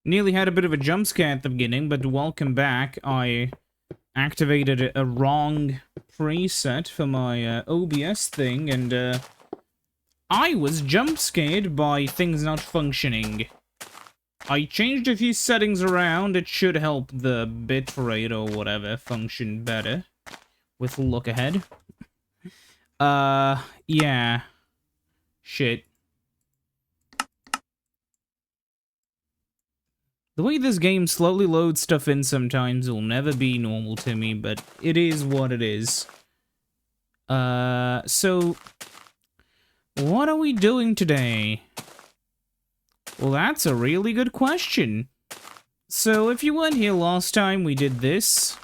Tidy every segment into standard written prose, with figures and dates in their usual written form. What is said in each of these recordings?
Nearly had a bit of a jump scare at the beginning, but welcome back. I activated a wrong preset for my OBS thing, and I was jump scared by things not functioning. I changed a few settings around. It should help the bitrate or whatever function better with look ahead. Yeah. Shit. The way this game slowly loads stuff in sometimes will never be normal to me, but it is what it is. So... what are we doing today? Well, that's a really good question. So, if you weren't here last time, we did this.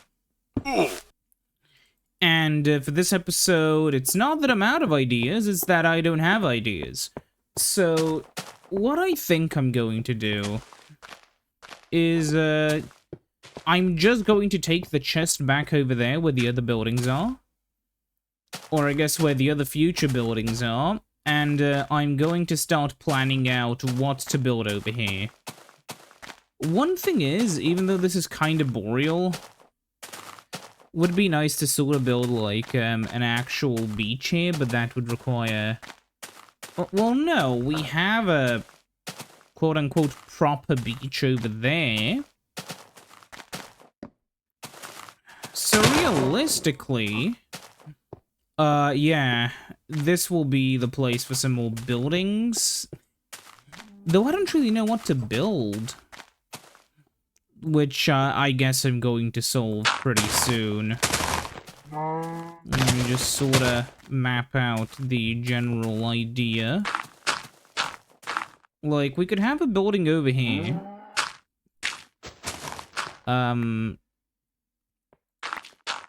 And for this episode, it's not that I'm out of ideas, it's that I don't have ideas. So, what I think I'm going to do is, I'm just going to take the chest back over there where the other buildings are. Or I guess where the other future buildings are. And I'm going to start planning out what to build over here. One thing is, even though this is kind of boreal, would be nice to sort of build like an actual beach here, but that would require... well, no, we have a quote-unquote proper beach over there. So realistically... yeah, this will be the place for some more buildings. Though I don't really know what to build. Which, I guess I'm going to solve pretty soon. Let me just sorta map out the general idea. Like, we could have a building over here.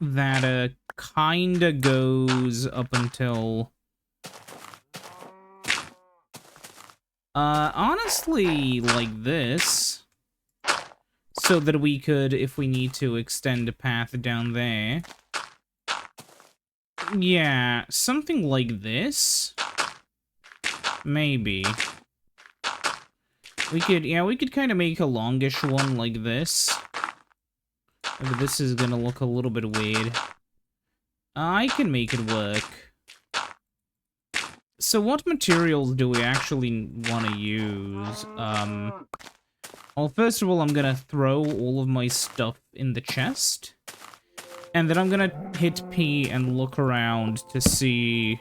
That, kinda goes up until... honestly, like this. So that we could, if we need to, extend a path down there. Yeah, something like this. Maybe. We could kind of make a longish one like this. But this is gonna look a little bit weird. I can make it work. So what materials do we actually want to use? Well, first of all, I'm gonna throw all of my stuff in the chest. And then I'm gonna hit P and look around to see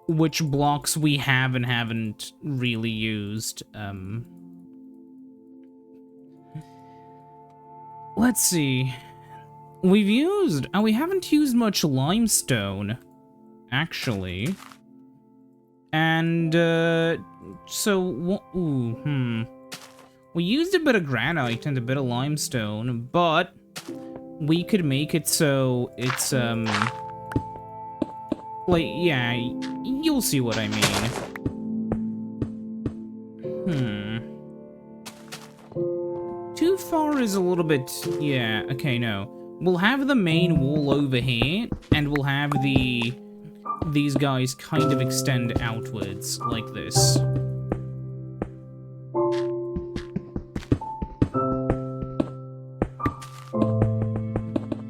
which blocks we have and haven't really used. Let's see. We haven't used much limestone, actually. And, we used a bit of granite and a bit of limestone, but we could make it so it's, like, yeah, you'll see what I mean. Too far is a little bit, yeah, okay, no. We'll have the main wall over here, and we'll have these guys kind of extend outwards, like this.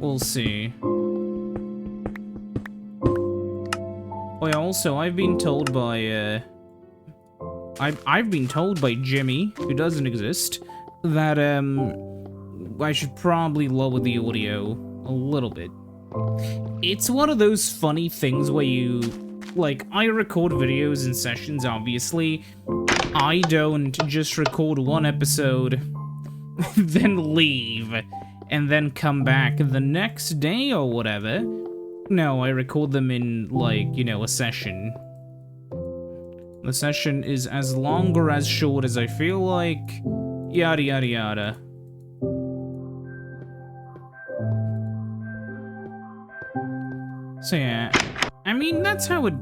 We'll see. Oh yeah, also, I've been told by, I've been told by Jimmy, who doesn't exist, that, I should probably lower the audio a little bit. It's one of those funny things where you, like, I record videos in sessions, obviously. I don't just record one episode, then leave, and then come back the next day or whatever. No, I record them in, like, you know, a session. The session is as long or as short as I feel like, yada yada yada. So yeah, I mean, that's how it...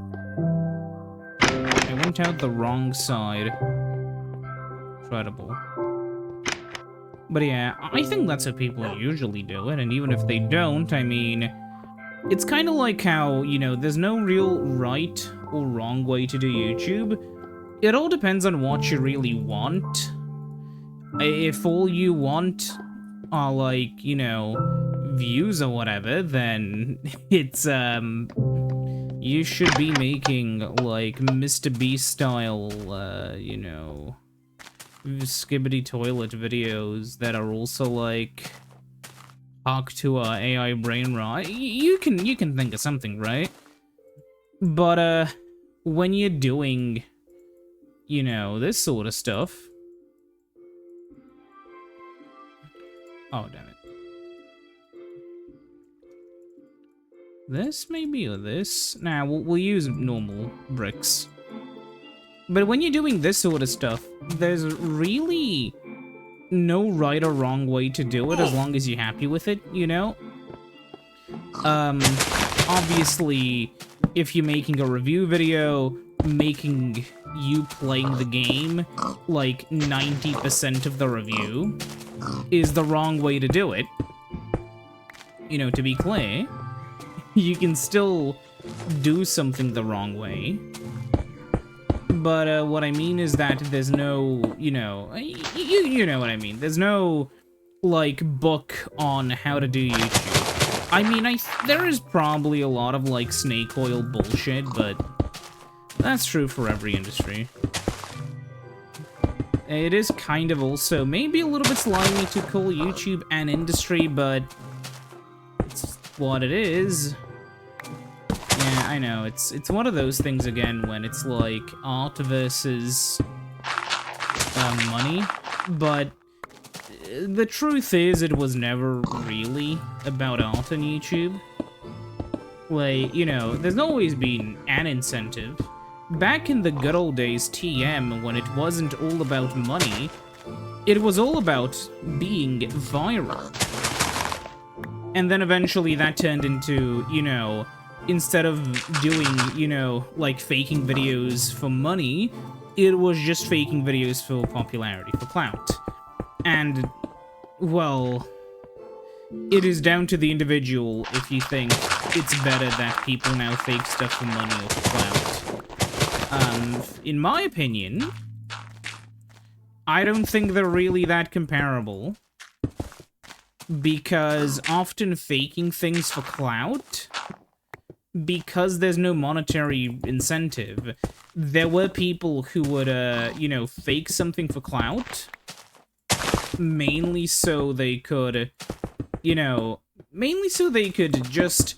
I went out the wrong side. Incredible. But yeah, I think that's how people usually do it, and even if they don't, I mean... it's kind of like how, you know, there's no real right or wrong way to do YouTube. It all depends on what you really want. If all you want are, like, you know, views or whatever, then it's, you should be making, like, Mr. Beast style, you know, skibbity toilet videos that are also, like, talk to a AI brain rot. You can think of something, right? But, when you're doing, you know, this sort of stuff... Oh, damn it. This, maybe, or this? Nah, we'll use normal bricks. But when you're doing this sort of stuff, there's really no right or wrong way to do it as long as you're happy with it, you know? Obviously, if you're making a review video, making you playing the game, like 90% of the review, is the wrong way to do it. You know, to be clear, you can still do something the wrong way. But, what I mean is that there's no, you know, you know what I mean. There's no, like, book on how to do YouTube. I mean, there is probably a lot of, like, snake oil bullshit, but that's true for every industry. It is kind of also maybe a little bit slimy to call YouTube an industry, but it's what it is. Yeah, I know, it's one of those things again when it's like art versus money, but the truth is it was never really about art on YouTube. Like, you know, there's always been an incentive. Back in the good old days, TM, when it wasn't all about money, it was all about being viral. And then eventually that turned into, you know, instead of doing, you know, like faking videos for money, it was just faking videos for popularity, for clout. And, well, it is down to the individual if you think it's better that people now fake stuff for money or for clout. In my opinion, I don't think they're really that comparable. Because often faking things for clout, because there's no monetary incentive, there were people who would, you know, fake something for clout, mainly so they could, you know, mainly so they could just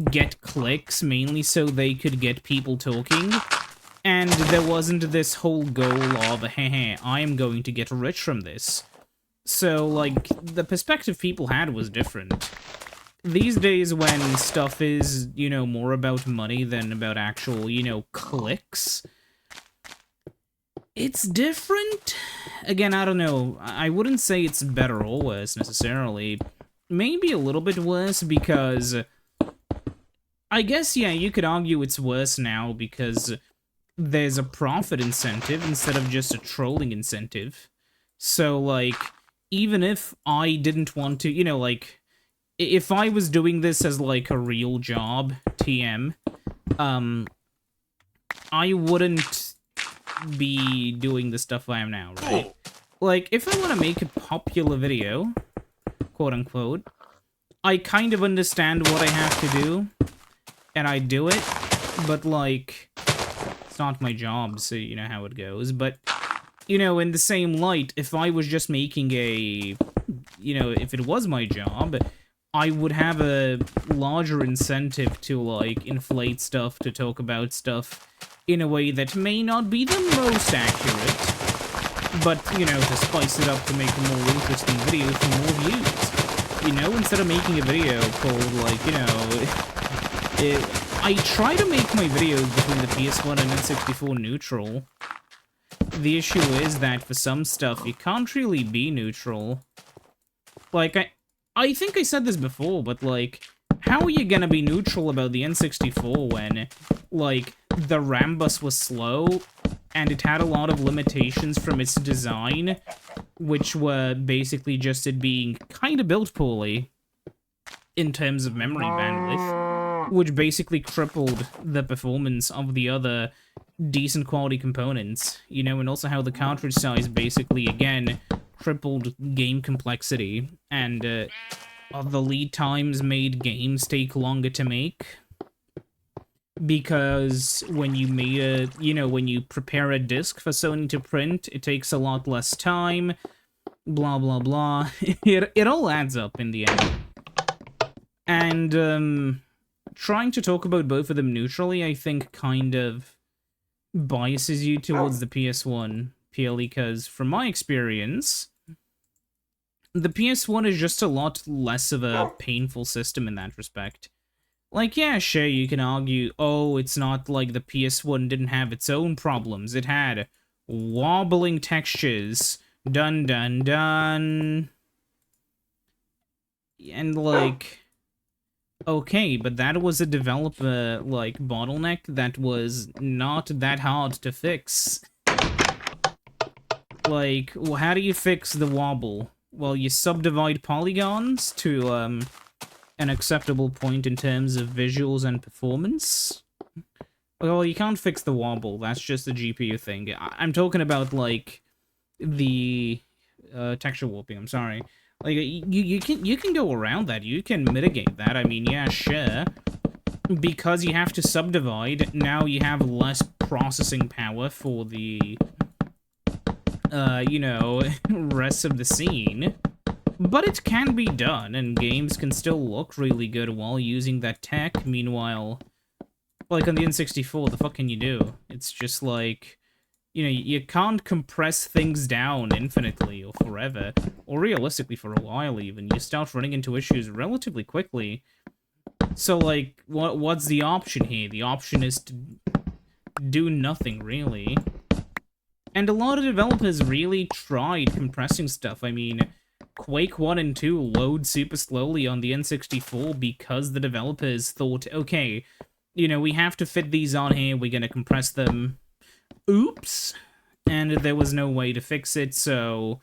get clicks, mainly so they could get people talking, and there wasn't this whole goal of, hey, I am going to get rich from this. So, like, the perspective people had was different. These days, when stuff is, you know, more about money than about actual, you know, clicks, it's different. Again, I don't know. I wouldn't say it's better or worse, necessarily. Maybe a little bit worse, because I guess, yeah, you could argue it's worse now because there's a profit incentive instead of just a trolling incentive. So, like, even if I didn't want to, you know, like, if I was doing this as, like, a real job, TM, I wouldn't be doing the stuff I am now, right? Like, if I want to make a popular video, quote-unquote, I kind of understand what I have to do, and I do it, but, like, it's not my job, so you know how it goes, but, you know, in the same light, if I was just making a, you know, if it was my job, I would have a larger incentive to, like, inflate stuff, to talk about stuff in a way that may not be the most accurate, but, you know, to spice it up to make a more interesting video for more views. You know, instead of making a video called, like, you know, I try to make my videos between the PS1 and N64 neutral. The issue is that for some stuff, you can't really be neutral. Like, I think I said this before, but, like, how are you gonna be neutral about the N64 when, like, the RAM bus was slow, and it had a lot of limitations from its design, which were basically just it being kinda built poorly in terms of memory bandwidth, which basically crippled the performance of the other decent quality components, you know, and also how the cartridge size basically, again, tripled game complexity, and the lead times made games take longer to make. Because when you made when you prepare a disc for Sony to print, it takes a lot less time, blah blah blah. It all adds up in the end. And trying to talk about both of them neutrally, I think, kind of biases you towards the PS1, purely because, from my experience, the PS1 is just a lot less of a painful system in that respect. Like, yeah, sure, you can argue, oh, it's not like the PS1 didn't have its own problems. It had wobbling textures. Dun dun dun. And, like, okay, but that was a developer, like, bottleneck that was not that hard to fix. Like, well, how do you fix the wobble? Well, you subdivide polygons to, an acceptable point in terms of visuals and performance. Well, you can't fix the wobble, that's just a GPU thing. I'm talking about, like, the texture warping, I'm sorry. Like, you can go around that, you can mitigate that, I mean, yeah, sure. Because you have to subdivide, now you have less processing power for the, rest of the scene. But it can be done, and games can still look really good while using that tech. Meanwhile, like on the N64, the fuck can you do? It's just like, you can't compress things down infinitely or forever, or realistically for a while even. You start running into issues relatively quickly. So, like, what's the option here? The option is to do nothing, really. And a lot of developers really tried compressing stuff. I mean, Quake 1 and 2 load super slowly on the N64 because the developers thought, okay, we have to fit these on here, we're gonna compress them. Oops. And there was no way to fix it, so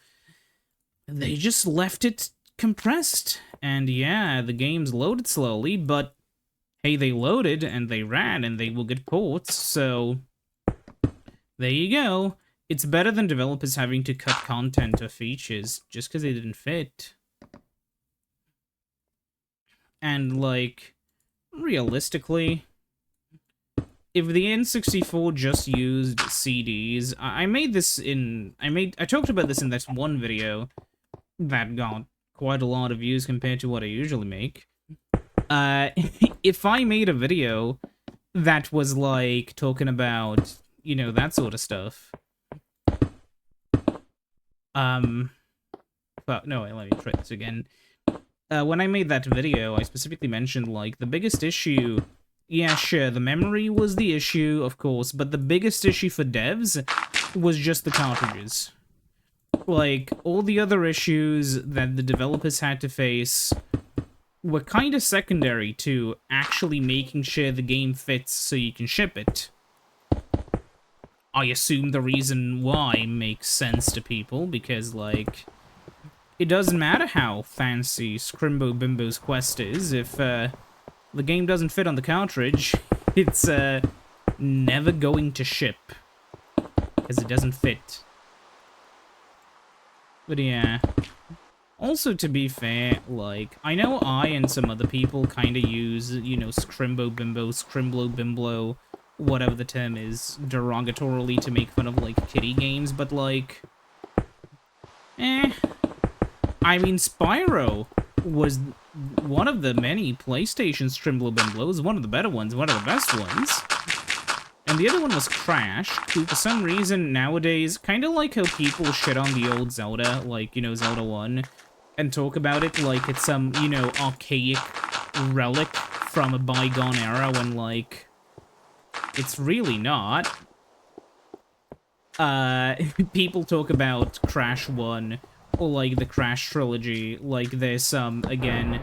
they just left it compressed. And yeah, the games loaded slowly, but hey, they loaded, and they ran, and they will get ports, so there you go. It's better than developers having to cut content or features just because they didn't fit. And, like, realistically, if the N64 just used CDs, I talked about this in that one video that got quite a lot of views compared to what I usually make. If I made a video that was, like, talking about, that sort of stuff, well, no, wait, let me try this again. When I made that video, I specifically mentioned, like, the biggest issue... Yeah, sure, the memory was the issue, of course, but the biggest issue for devs was just the cartridges. Like, all the other issues that the developers had to face were kind of secondary to actually making sure the game fits so you can ship it. I assume the reason why makes sense to people, because, like, it doesn't matter how fancy Scrimbo Bimbo's Quest is, if, the game doesn't fit on the cartridge, it's, never going to ship. Because it doesn't fit. But yeah. Also, to be fair, like, I know I and some other people kinda use, Scrimbo Bimbo, Scrimblo Bimblo, whatever the term is, derogatorily to make fun of, like, kiddie games, but, like... I mean, Spyro was one of the many PlayStation Scrimblo Bimblos, one of the better ones, one of the best ones. And the other one was Crash, who for some reason nowadays, kind of like how people shit on the old Zelda, like, Zelda 1, and talk about it like it's some, archaic relic from a bygone era when, like, it's really not. People talk about Crash 1, or, like, the Crash trilogy, like there's some, again,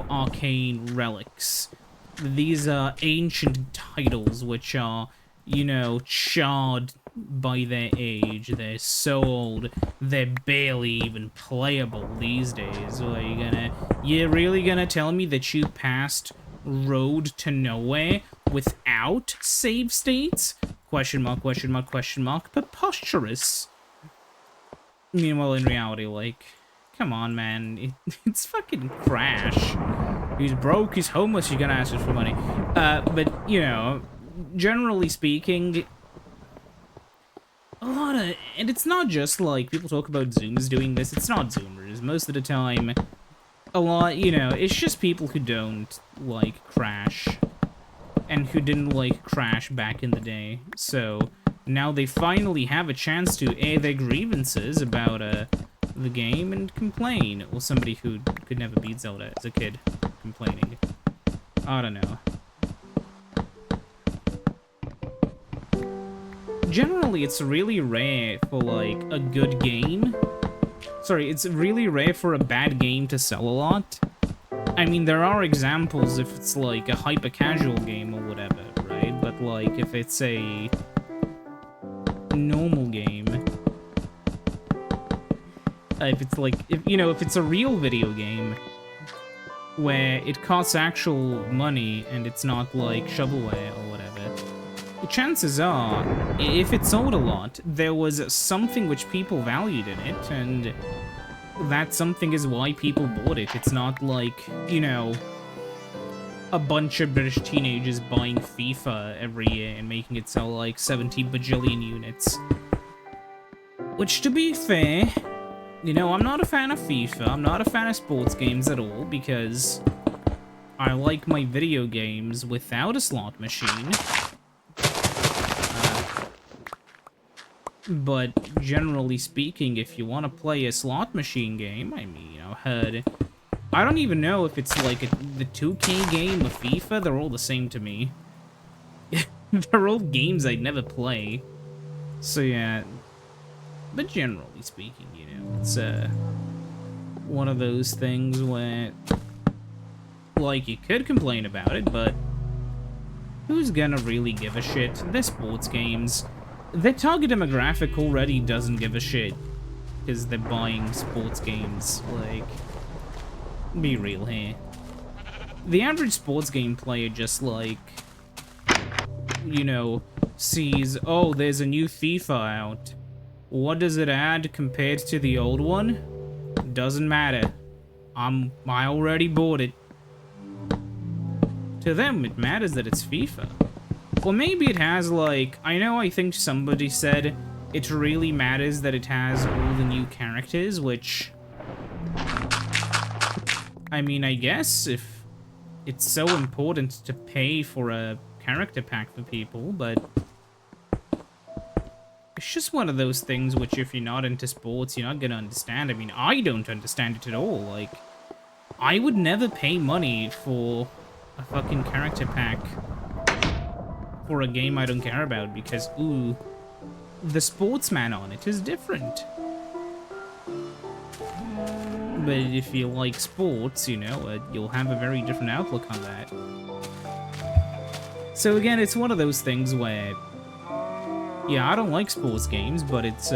arcane relics. These are ancient titles which are, charred by their age. They're so old, they're barely even playable these days. You're really gonna tell me that you passed Road to Nowhere without save states? Question mark, question mark, question mark. Preposterous. Meanwhile, in reality, like, come on, man, it's fucking Crash. He's broke, he's homeless, you're gonna ask us for money. But, you know, generally speaking, a lot of, and it's not just, like, people talk about Zoomers doing this, it's not Zoomers. Most of the time, a lot, you know, it's just people who don't like Crash, and who didn't like Crash back in the day. So, now they finally have a chance to air their grievances about, the game and complain. Or somebody who could never beat Zelda as a kid complaining. I don't know. Generally, it's really rare for, like, a good game. Sorry, it's really rare for a bad game to sell a lot. I mean, there are examples if it's, like, a hyper-casual game or whatever, right? But, like, if it's a normal game... if it's, like, if it's a real video game where it costs actual money and it's not, like, shovelware or whatever, chances are, if it sold a lot, there was something which people valued in it, and that something is why people bought it. It's not like, you know, a bunch of British teenagers buying FIFA every year and making it sell like 70 bajillion units. Which, to be fair, you know, I'm not a fan of FIFA, I'm not a fan of sports games at all, because I like my video games without a slot machine. But generally speaking, if you want to play a slot machine game, I mean, you know, I don't even know if it's like the 2K game or FIFA, they're all the same to me. They're all games I'd never play. So yeah, but generally speaking, you know, it's one of those things where, like, you could complain about it, but who's gonna really give a shit? They're sports games. Their target demographic already doesn't give a shit, because they're buying sports games, like, be real here. The average sports game player just, like, you know, sees, oh, there's a new FIFA out. What does it add compared to the old one? Doesn't matter. I already bought it. To them, it matters that it's FIFA. Or maybe it has, like, I think somebody said it really matters that it has all the new characters, which, I mean, I guess if it's so important to pay for a character pack for people, but it's just one of those things which, if you're not into sports, you're not gonna understand. I mean, I don't understand it at all. Like, I would never pay money for a fucking character pack for a game I don't care about, because, ooh, the sportsman on it is different. But if you like sports, you know, you'll have a very different outlook on that. So again, it's one of those things where, yeah, I don't like sports games, but it's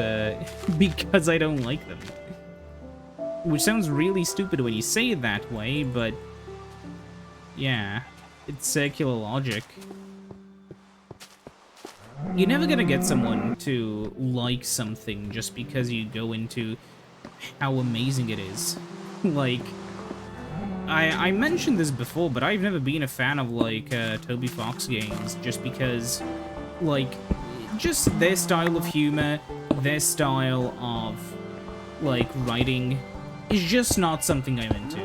because I don't like them. Which sounds really stupid when you say it that way, but yeah, it's circular logic. You're never gonna get someone to like something just because you go into how amazing it is. Like, I mentioned this before, but I've never been a fan of, like, Toby Fox games, just because, like, just their style of humor, their style of, like, writing is just not something I'm into.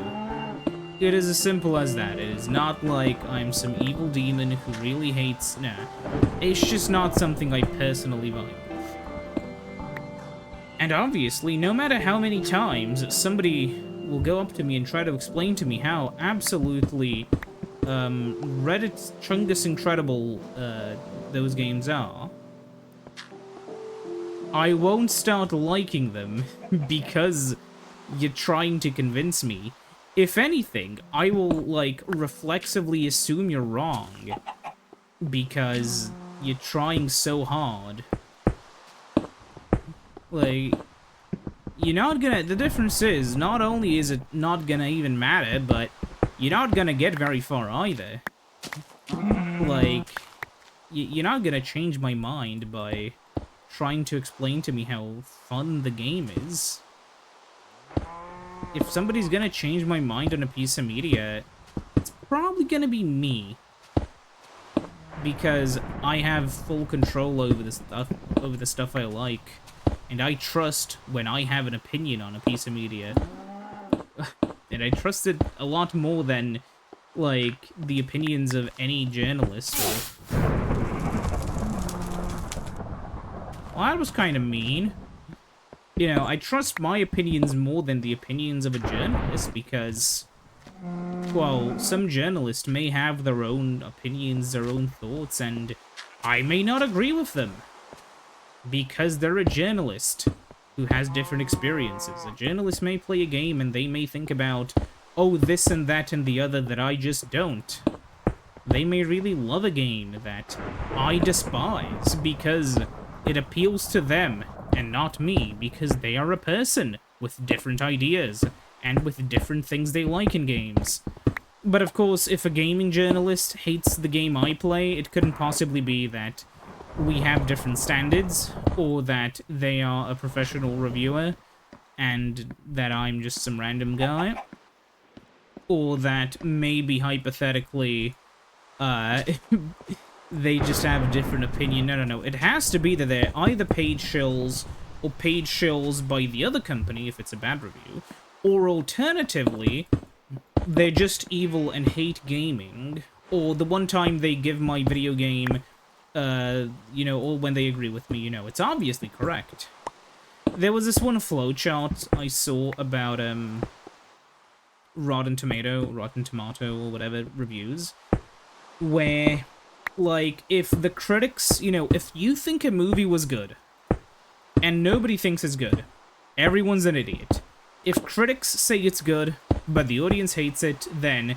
It is as simple as that. It is not like I'm some evil demon who really hates... Nah. It's just not something I personally vibe with. And obviously, no matter how many times somebody will go up to me and try to explain to me how absolutely Reddit's Chungus Incredible those games are, I won't start liking them because you're trying to convince me. If anything, I will, like, reflexively assume you're wrong, because you're trying so hard. Like, you're not gonna... The difference is, not only is it not gonna even matter, but you're not gonna get very far either. Like, you're not gonna change my mind by trying to explain to me how fun the game is. If somebody's gonna change my mind on a piece of media, it's probably gonna be me. Because I have full control over the stuff I like. And I trust when I have an opinion on a piece of media. And I trust it a lot more than, like, the opinions of any journalist. Well, that was kind of mean. You know, I trust my opinions more than the opinions of a journalist because, well, some journalists may have their own opinions, their own thoughts, and I may not agree with them. Because they're a journalist who has different experiences. A journalist may play a game and they may think about, oh, this and that and the other that I just don't. They may really love a game that I despise because it appeals to them and not me, because they are a person with different ideas and with different things they like in games. But of course, if a gaming journalist hates the game I play, it couldn't possibly be that we have different standards, or that they are a professional reviewer, and that I'm just some random guy. Or that maybe, hypothetically, they just have a different opinion. No. It has to be that they're either paid shills, or paid shills by the other company, if it's a bad review, or alternatively, they're just evil and hate gaming, or the one time they give my video game you know, or when they agree with me, you know, it's obviously correct. There was this one flowchart I saw about, Rotten Tomato, or whatever reviews, where, like, if the critics, you know, if you think a movie was good, and nobody thinks it's good, everyone's an idiot. If critics say it's good, but the audience hates it, then,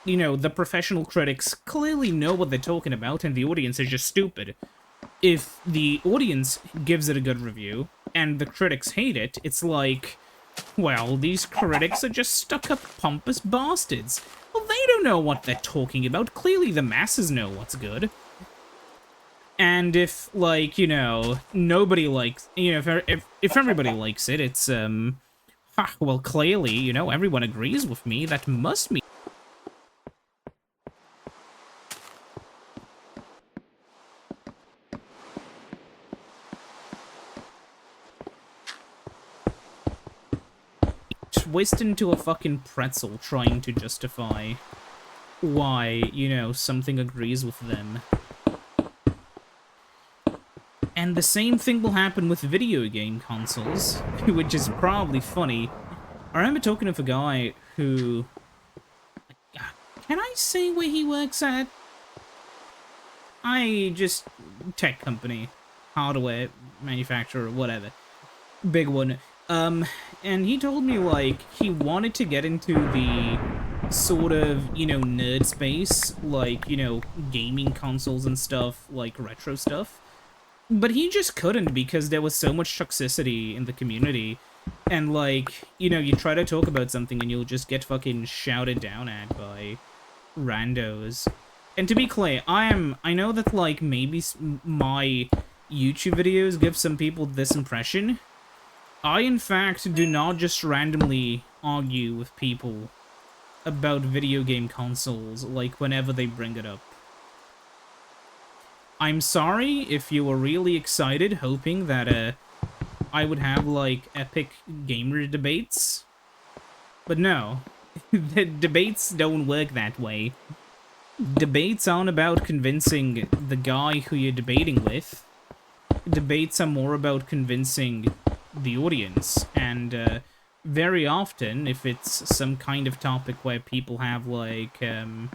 you know, the professional critics clearly know what they're talking about, and the audience is just stupid. If the audience gives it a good review, and the critics hate it, it's like, well, these critics are just stuck-up pompous bastards. Well, they don't know what they're talking about. Clearly the masses know what's good. And if, like, you know, nobody likes, you know, if everybody likes it, it's, well, clearly, you know, everyone agrees with me. That must mean twist into a fucking pretzel trying to justify why, you know, something agrees with them. And the same thing will happen with video game consoles, which is probably funny. I remember talking to a guy who... Can I say where he works at? Tech company, hardware manufacturer, whatever. Big one. And he told me, like, he wanted to get into the sort of, you know, nerd space, like, you know, gaming consoles and stuff, like retro stuff. But he just couldn't because there was so much toxicity in the community. And, like, you know, you try to talk about something and you'll just get fucking shouted down at by randos. And to be clear, I know that, like, maybe my YouTube videos give some people this impression. I, in fact, do not just randomly argue with people about video game consoles, like, whenever they bring it up. I'm sorry if you were really excited, hoping that, I would have, like, epic gamer debates. But no. The debates don't work that way. Debates aren't about convincing the guy who you're debating with. Debates are more about convincing the audience, and, very often, if it's some kind of topic where people have, like, an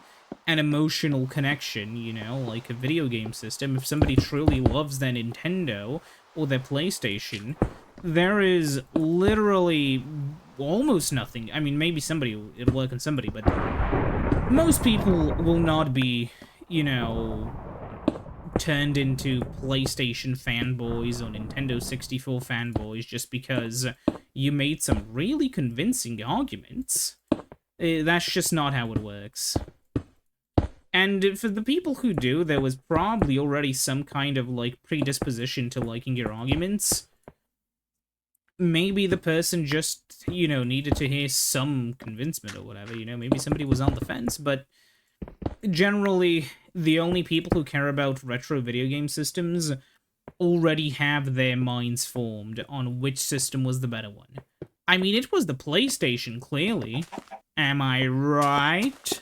emotional connection, you know, like a video game system, if somebody truly loves their Nintendo or their PlayStation, there is literally almost nothing. I mean, maybe it'll work on somebody, but most people will not be, you know, turned into PlayStation fanboys or Nintendo 64 fanboys just because you made some really convincing arguments. That's just not how it works. And for the people who do, there was probably already some kind of, like, predisposition to liking your arguments. Maybe the person just, you know, needed to hear some convincement or whatever, you know? Maybe somebody was on the fence, but generally, the only people who care about retro video game systems already have their minds formed on which system was the better one. I mean, it was the PlayStation, clearly. Am I right?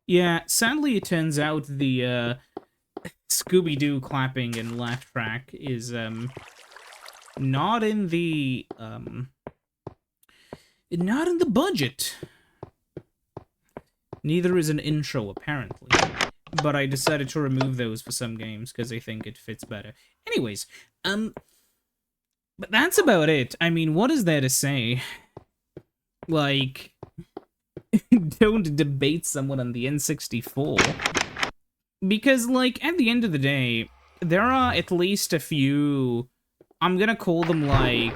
Yeah, sadly it turns out the, Scooby-Doo clapping and laugh track is, not in the, not in the budget. Neither is an intro, apparently. But I decided to remove those for some games, because I think it fits better. Anyways, but that's about it. I mean, what is there to say? Like, don't debate someone on the N64. Because, like, at the end of the day, there are at least a few, I'm gonna call them, like,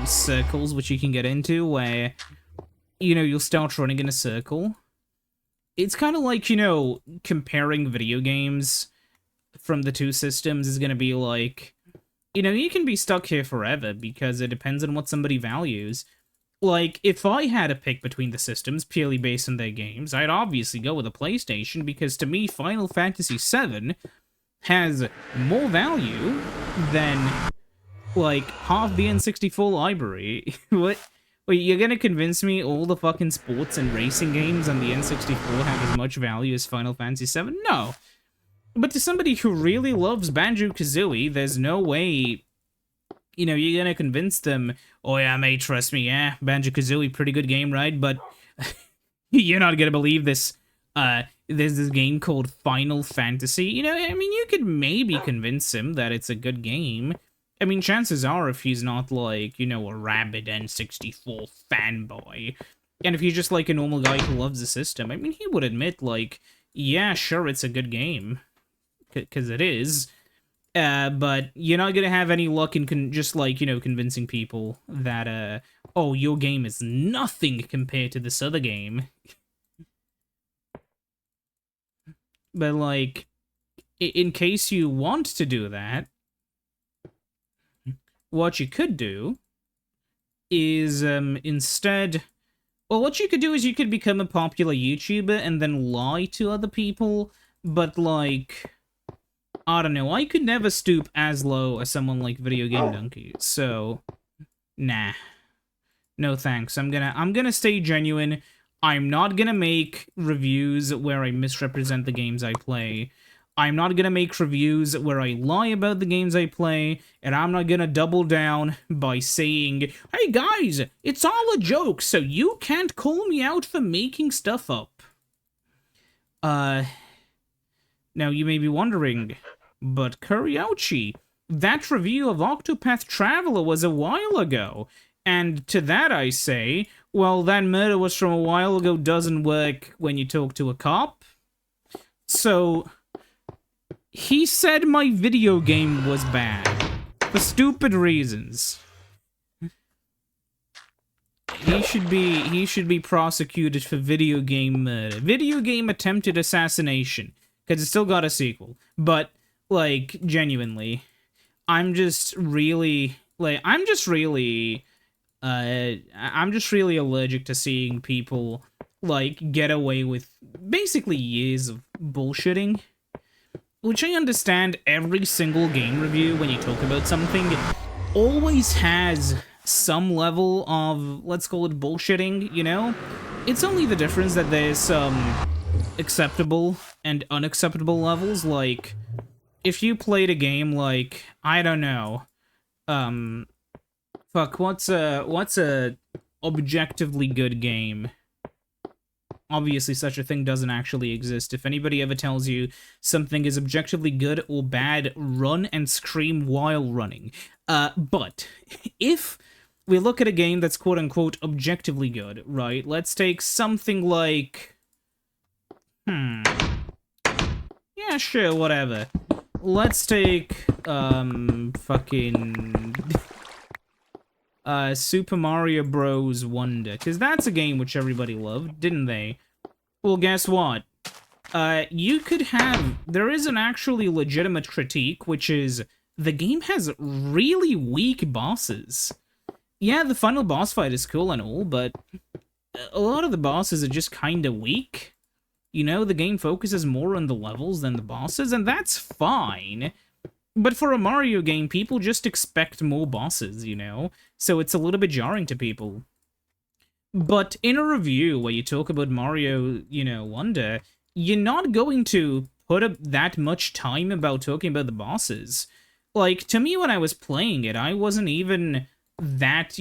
circles, which you can get into, where, you know, you'll start running in a circle. It's kind of like, you know, comparing video games from the two systems is gonna be like, you know, you can be stuck here forever, because it depends on what somebody values. Like, if I had to pick between the systems purely based on their games, I'd obviously go with a PlayStation, because to me, Final Fantasy VII has more value than, like, half the N64 library. What? Wait, you're gonna convince me all the fucking sports and racing games on the N64 have as much value as Final Fantasy VII? No. But to somebody who really loves Banjo-Kazooie, there's no way, you know, you're gonna convince them, oh yeah, mate, trust me, yeah, Banjo-Kazooie, pretty good game, right? But you're not gonna believe this, there's this game called Final Fantasy. You know, I mean, you could maybe convince him that it's a good game. I mean, chances are, if he's not, like, you know, a rabid N64 fanboy, and if he's just, like, a normal guy who loves the system, I mean, he would admit, like, yeah, sure, it's a good game. Because it is. But you're not gonna have any luck in just, like, you know, convincing people that, oh, your game is nothing compared to this other game. But, like, in case you want to do that, what you could do is, instead... Well, what you could do is you could become a popular YouTuber and then lie to other people, but, like... I don't know, I could never stoop as low as someone like Video Game Donkey, so... Nah. No thanks, I'm gonna stay genuine. I'm not gonna make reviews where I misrepresent the games I play. I'm not gonna make reviews where I lie about the games I play, and I'm not gonna double down by saying, hey guys, it's all a joke, so you can't call me out for making stuff up. Now you may be wondering, but Kuriouchi, that review of Octopath Traveler was a while ago, and to that I say, well, that murder was from a while ago doesn't work when you talk to a cop. So, he said my video game was bad, for stupid reasons. He should be prosecuted for video game murder. Video game attempted assassination. Because it still got a sequel. But, like, genuinely, I'm just really allergic to seeing people, like, get away with basically years of bullshitting. Which I understand every single game review, when you talk about something, always has some level of, let's call it bullshitting, you know? It's only the difference that there's some acceptable and unacceptable levels. Like, if you played a game like, I don't know, fuck, what's a objectively good game? Obviously, such a thing doesn't actually exist. If anybody ever tells you something is objectively good or bad, run and scream while running. But if we look at a game that's quote-unquote objectively good, right? Let's take something like... Yeah, sure, whatever. Let's take, fucking... Super Mario Bros. Wonder, because that's a game which everybody loved, didn't they? Well, guess what? You could have... There is an actually legitimate critique, which is the game has really weak bosses. Yeah, the final boss fight is cool and all, but a lot of the bosses are just kinda weak. You know, the game focuses more on the levels than the bosses, and that's fine. But for a Mario game, people just expect more bosses, you know? So it's a little bit jarring to people. But in a review where you talk about Mario, Wonder, you're not going to put up that much time about talking about the bosses. Like, to me, when I was playing it, I wasn't even that,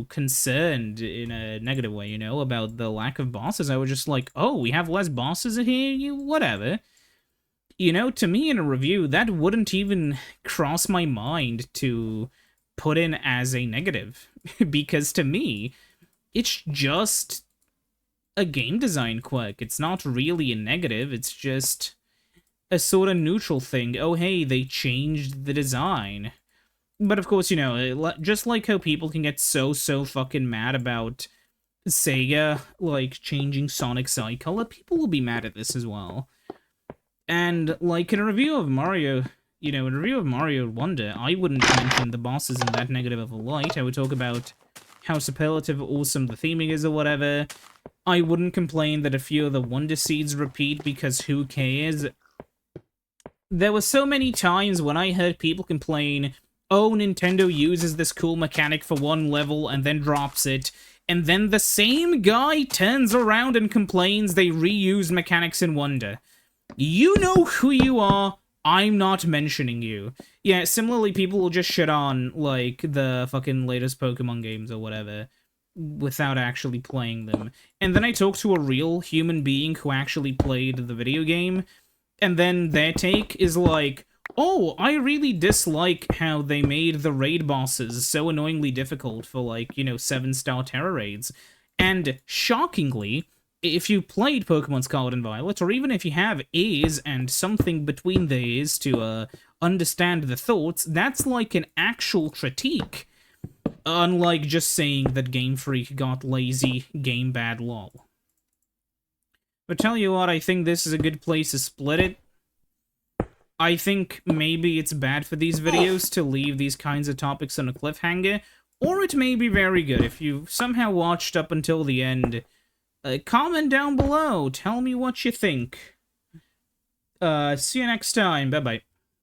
concerned in a negative way, about the lack of bosses. I was just like, oh, we have less bosses in here? Whatever. To me in a review, that wouldn't even cross my mind to put in as a negative. Because to me, it's just a game design quirk. It's not really a negative, it's just a sort of neutral thing. Oh, hey, they changed the design. But of course, just like how people can get so fucking mad about Sega, like, changing Sonic's eye color, people will be mad at this as well. And, like, in a review of Mario, Wonder, I wouldn't mention the bosses in that negative of a light. I would talk about how superlative awesome the theming is or whatever. I wouldn't complain that a few of the Wonder Seeds repeat, because who cares? There were so many times when I heard people complain, oh, Nintendo uses this cool mechanic for one level and then drops it, and then the same guy turns around and complains they reused mechanics in Wonder. You know who you are, I'm not mentioning you. Yeah, similarly, people will just shit on, like, the fucking latest Pokemon games or whatever, without actually playing them. And then I talk to a real human being who actually played the video game, and then their take is like, oh, I really dislike how they made the raid bosses so annoyingly difficult for, like, 7-star Terra raids. And, shockingly, if you played Pokemon Scarlet and Violet, or even if you have ears and something between the ears to, understand the thoughts, that's like an actual critique. Unlike just saying that Game Freak got lazy, game bad, lol. But tell you what, I think this is a good place to split it. I think maybe it's bad for these videos to leave these kinds of topics on a cliffhanger, or it may be very good. If you somehow watched up until the end, comment down below, tell me what you think. See you next time, bye-bye.